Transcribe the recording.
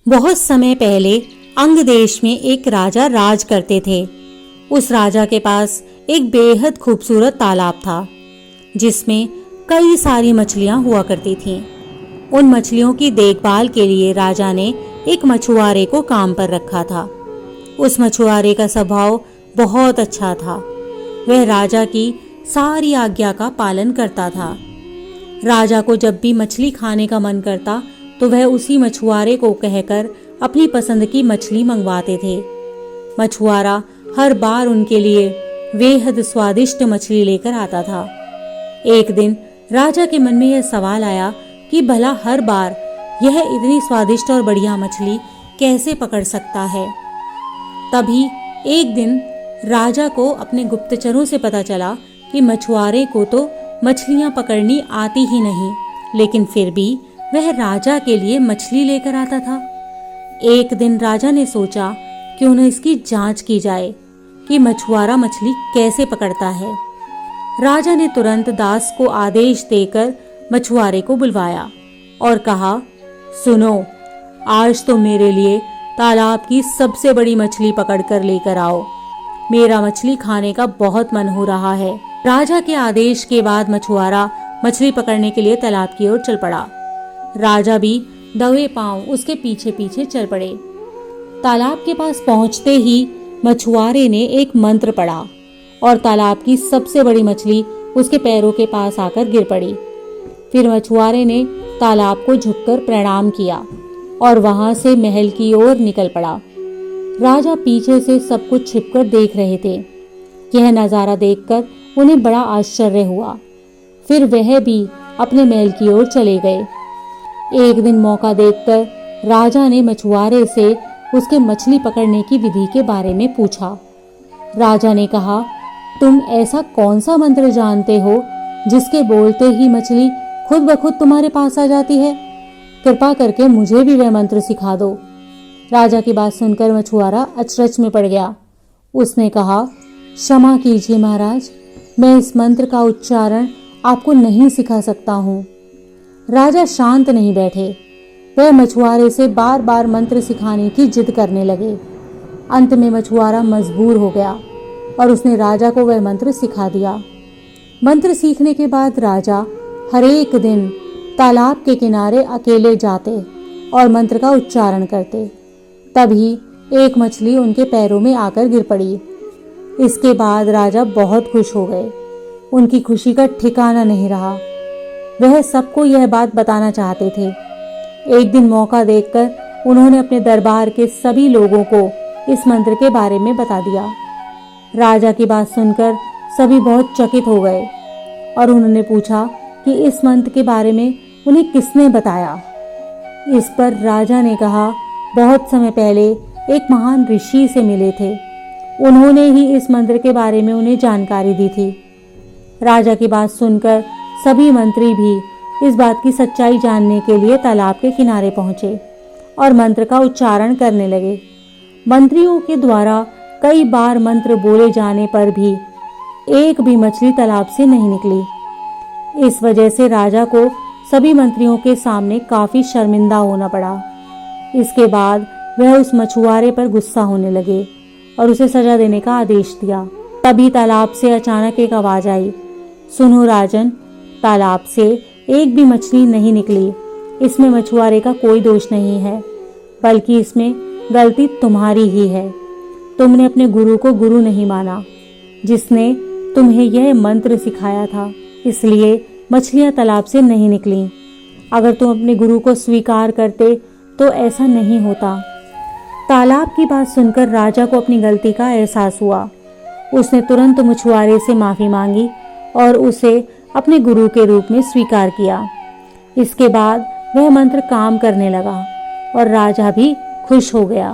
बहुत समय पहले अंग देश में एक राजा राज करते थे। उस राजा के पास एक बेहद खूबसूरत तालाब था जिसमें कई सारी मछलियां हुआ करती थीं। उन मछलियों की देखभाल के लिए राजा ने एक मछुआरे को काम पर रखा था। उस मछुआरे का स्वभाव बहुत अच्छा था। वह राजा की सारी आज्ञा का पालन करता था। राजा को जब भी मछली खाने का मन करता तो वह उसी मछुआरे को कहकर अपनी पसंद की मछली मंगवाते थे। मछुआरा हर बार उनके लिए बेहद स्वादिष्ट मछली लेकर आता था। एक दिन राजा के मन में यह सवाल आया कि भला हर बार यह इतनी स्वादिष्ट और बढ़िया मछली कैसे पकड़ सकता है। तभी एक दिन राजा को अपने गुप्तचरों से पता चला कि मछुआरे को तो मछलियां पकड़नी आती ही नहीं, लेकिन फिर भी वह राजा के लिए मछली लेकर आता था। एक दिन राजा ने सोचा कि उन्हें इसकी जांच की जाए कि मछुआरा मछली कैसे पकड़ता है। राजा ने तुरंत दास को आदेश देकर मछुआरे को बुलवाया और कहा, सुनो, आज तो मेरे लिए तालाब की सबसे बड़ी मछली पकड़कर लेकर आओ। मेरा मछली खाने का बहुत मन हो रहा है। राजा के आदेश के बाद मछुआरा मछली पकड़ने के लिए तालाब की ओर चल पड़ा। राजा भी दबे पांव उसके पीछे पीछे चल पड़े। तालाब के पास पहुंचते ही मछुआरे ने एक मंत्र पढ़ा और तालाब की सबसे बड़ी मछली उसके पैरों के पास आकर गिर पड़ी। फिर मछुआरे ने तालाब को झुककर प्रणाम किया और वहां से महल की ओर निकल पड़ा। राजा पीछे से सब कुछ छिपकर देख रहे थे। यह नजारा देखकर उन्हें बड़ा आश्चर्य हुआ। फिर वह भी अपने महल की ओर चले गए। एक दिन मौका देखकर राजा ने मछुआरे से उसके मछली पकड़ने की विधि के बारे में पूछा। राजा ने कहा, तुम ऐसा कौन सा मंत्र जानते हो जिसके बोलते ही मछली खुद ब खुद तुम्हारे पास आ जाती है? कृपा करके मुझे भी वह मंत्र सिखा दो। राजा की बात सुनकर मछुआरा अचरज में पड़ गया। उसने कहा, क्षमा कीजिए महाराज, मैं इस मंत्र का उच्चारण आपको नहीं सिखा सकता हूँ। राजा शांत नहीं बैठे। वह मछुआरे से बार बार मंत्र सिखाने की जिद करने लगे। अंत में मछुआरा मजबूर हो गया और उसने राजा को वह मंत्र सिखा दिया। मंत्र सीखने के बाद राजा हर एक दिन तालाब के किनारे अकेले जाते और मंत्र का उच्चारण करते। तभी एक मछली उनके पैरों में आकर गिर पड़ी। इसके बाद राजा बहुत खुश हो गए। उनकी खुशी का ठिकाना नहीं रहा। वह सबको यह बात बताना चाहते थे। एक दिन मौका देखकर उन्होंने अपने दरबार के सभी लोगों को इस मंत्र के बारे में बता दिया। राजा की बात सुनकर सभी बहुत चकित हो गए और उन्होंने पूछा कि इस मंत्र के बारे में उन्हें किसने बताया। इस पर राजा ने कहा, बहुत समय पहले एक महान ऋषि से मिले थे। उन्होंने ही इस मंत्र के बारे में उन्हें जानकारी दी थी। राजा की बात सुनकर सभी मंत्री भी इस बात की सच्चाई जानने के लिए तालाब के किनारे पहुंचे और मंत्र का उच्चारण करने लगे। मंत्रियों के द्वारा कई बार मंत्र बोले जाने पर भी एक भी मछली तालाब से नहीं निकली। इस वजह से राजा को सभी मंत्रियों के सामने काफी शर्मिंदा होना पड़ा। इसके बाद वह उस मछुआरे पर गुस्सा होने लगे और उसे सजा देने का आदेश दिया। तभी तालाब से अचानक एक आवाज आई, सुनो राजन, तालाब से एक भी मछली नहीं निकली। इसमें मछुआरे का कोई दोष नहीं है, बल्कि इसमें गलती तुम्हारी ही है। तुमने अपने गुरु को गुरु नहीं माना, जिसने तुम्हें यह मंत्र सिखाया था, इसलिए मछलियां तालाब से नहीं निकली। अगर तुम अपने गुरु को स्वीकार करते तो ऐसा नहीं होता। तालाब की बात सुनकर राजा को अपनी गलती का एहसास हुआ। उसने तुरंत मछुआरे से माफी मांगी और उसे अपने गुरु के रूप में स्वीकार किया। इसके बाद वह मंत्र काम करने लगा और राजा भी खुश हो गया।